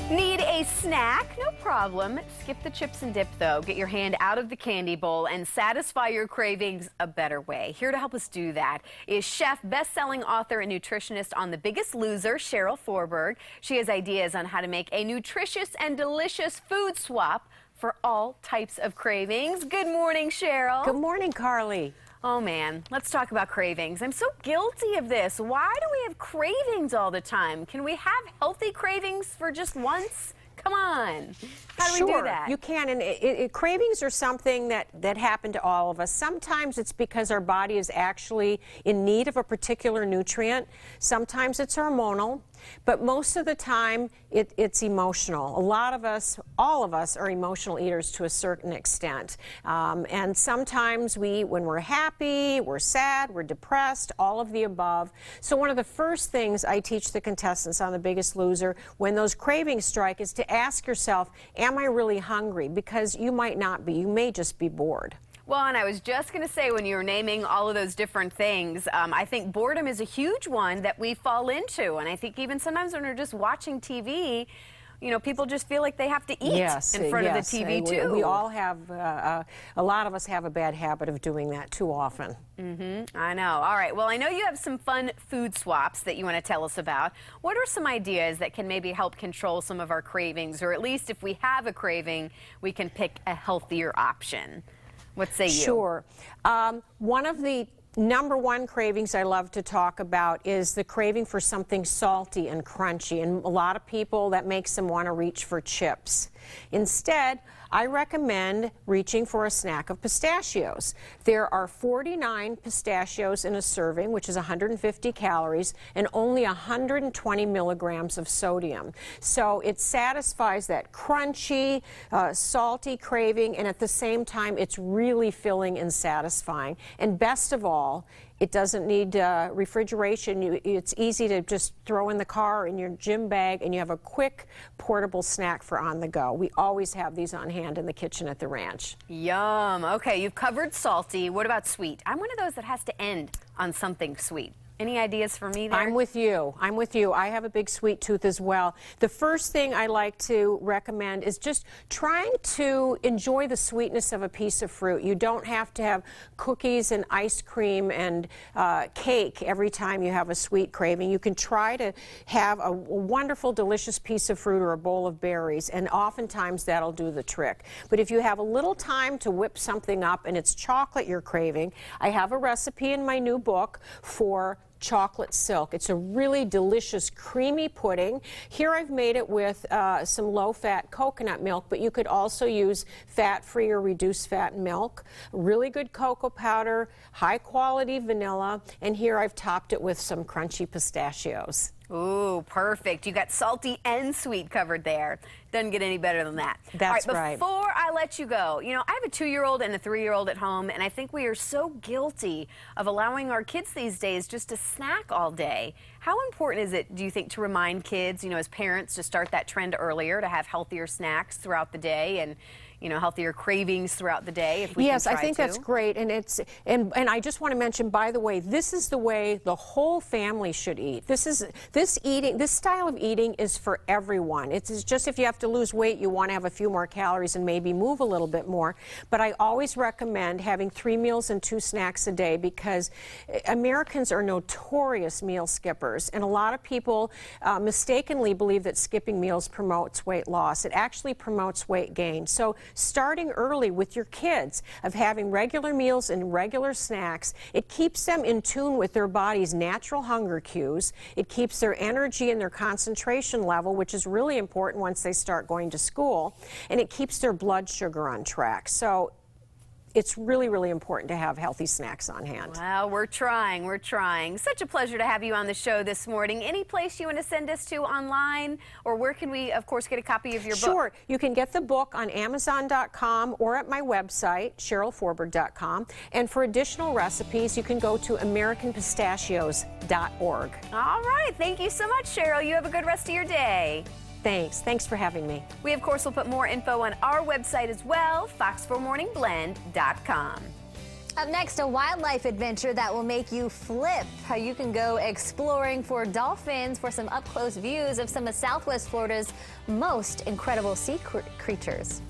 Need a snack? No problem. Skip the chips and dip, though. Get your hand out of the candy bowl and satisfy your cravings a better way. Here to help us do that is chef, best-selling author, and nutritionist on The Biggest Loser, Cheryl Forberg. She has ideas on how to make a nutritious and delicious food swap for all types of cravings. Good morning, Cheryl. Good morning, Carly. Oh man, let's talk about cravings. I'm so guilty of this. Why do we have cravings all the time? Can we have healthy cravings for just once? Come on. How do we do that? You can, and cravings are something that happen to all of us. Sometimes it's because our body is actually in need of a particular nutrient. Sometimes it's hormonal, but most of the time it's emotional. A lot of us, all of us, are emotional eaters to a certain extent. And sometimes when we're happy, we're sad, we're depressed, all of the above. So one of the first things I teach the contestants on The Biggest Loser when those cravings strike is to ask yourself, am I really hungry? Because you might not be. You may just be bored. Well, and I was just going to say, when you were naming all of those different things, I think boredom is a huge one that we fall into. And I think even sometimes when we're just watching TV, you know, people just feel like they have to eat in front of the TV, too. We all have, a lot of us have a bad habit of doing that too often. I know. All right. Well, I know you have some fun food swaps that you want to tell us about. What are some ideas that can maybe help control some of our cravings, or at least if we have a craving, we can pick a healthier option? What say you? Sure. One of the number one cravings I love to talk about is the craving for something salty and crunchy, and a lot of people, that makes them want to reach for chips. Instead, I recommend reaching for a snack of pistachios. There are 49 pistachios in a serving, which is 150 calories, and only 120 milligrams of sodium. So it satisfies that crunchy, salty craving, and at the same time, it's really filling and satisfying. And best of all, it doesn't need refrigeration. It's easy to just throw in the car, in your gym bag, and you have a quick, portable snack for on the go. We always have these on hand in the kitchen at the ranch. Yum. Okay, you've covered salty. What about sweet? I'm one of those that has to end on something sweet. Any ideas for me there? I'm with you. I'm with you. I have a big sweet tooth as well. The first thing I like to recommend is just trying to enjoy the sweetness of a piece of fruit. You don't have to have cookies and ice cream and cake every time you have a sweet craving. You can try to have a wonderful, delicious piece of fruit or a bowl of berries, and oftentimes that'll do the trick. But if you have a little time to whip something up and it's chocolate you're craving, I have a recipe in my new book for chocolate silk. It's a really delicious creamy pudding. Here I've made it with some low-fat coconut milk, but you could also use fat-free or reduced fat milk, really good cocoa powder, high-quality vanilla, and here I've topped it with some crunchy pistachios. Ooh, perfect. You got salty and sweet covered there. Doesn't get any better than that. That's All right, right. Before I let you go, you know, I have a 2-year-old and a 3-year-old at home, and I think we are so guilty of allowing our kids these days just to snack all day. How important is it, do you think, to remind kids, you know, as parents, to start that trend earlier, to have healthier snacks throughout the day and, you know, healthier cravings throughout the day if we Yes, can try I think that's great, and and I just want to mention, by the way, this is the way the whole family should eat. This style of eating is for everyone. It's just if you have to lose weight, you want to have a few more calories and maybe move a little bit more. But I always recommend having 3 meals and 2 snacks a day, because Americans are notorious meal skippers, and a lot of people mistakenly believe that skipping meals promotes weight loss. It actually promotes weight gain. So starting early with your kids, of having regular meals and regular snacks, it keeps them in tune with their body's natural hunger cues. It keeps their energy and their concentration level, which is really important once they start going to school, and it keeps their blood sugar on track. So it's really, really important to have healthy snacks on hand. Well, we're trying. We're trying. Such a pleasure to have you on the show this morning. Any place you want to send us to online, or where can we, of course, get a copy of your book? Sure. You can get the book on Amazon.com or at my website, CherylForberg.com. And for additional recipes, you can go to AmericanPistachios.org. All right. Thank you so much, Cheryl. You have a good rest of your day. Thanks. Thanks for having me. We, of course, will put more info on our website as well, fox4morningblend.com. Up next, a wildlife adventure that will make you flip. How you can go exploring for dolphins for some up-close views of some of Southwest Florida's most incredible sea creatures.